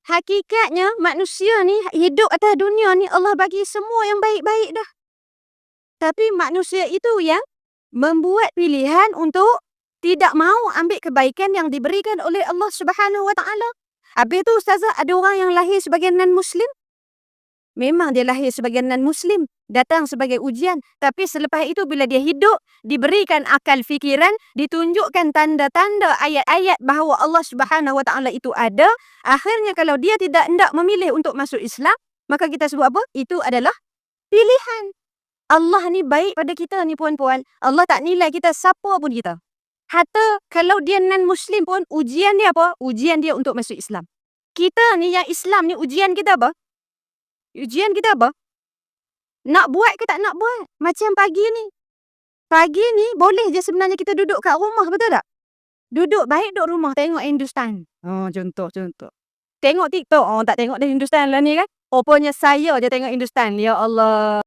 Hakikatnya manusia ni hidup atas dunia ni Allah bagi semua yang baik-baik dah. Tapi manusia itu yang membuat pilihan untuk tidak mahu ambil kebaikan yang diberikan oleh Allah Subhanahu Wa Taala. Habis tu ustazah, ada orang yang lahir sebagai non-Muslim. Memang dia lahir sebagai non-Muslim, datang sebagai ujian. Tapi selepas itu bila dia hidup, diberikan akal fikiran, ditunjukkan tanda-tanda ayat-ayat bahawa Allah Subhanahu Wa Taala itu ada. Akhirnya kalau dia tidak hendak memilih untuk masuk Islam, maka kita sebut apa? Itu adalah pilihan. Allah ni baik pada kita ni puan-puan. Allah tak nilai kita siapa pun kita. Hatta kalau dia non-Muslim pun, ujian dia apa? Ujian dia untuk masuk Islam. Kita ni yang Islam ni, ujian kita apa? Ujian kita apa? Nak buat ke tak nak buat? Macam pagi ni. Pagi ni boleh je sebenarnya kita duduk kat rumah, betul tak? Duduk baik duduk rumah tengok Hindustan. Contoh. Tengok TikTok. Tak tengok dah Hindustan lah ni kan. Rupanya saya je tengok Hindustan. Ya Allah.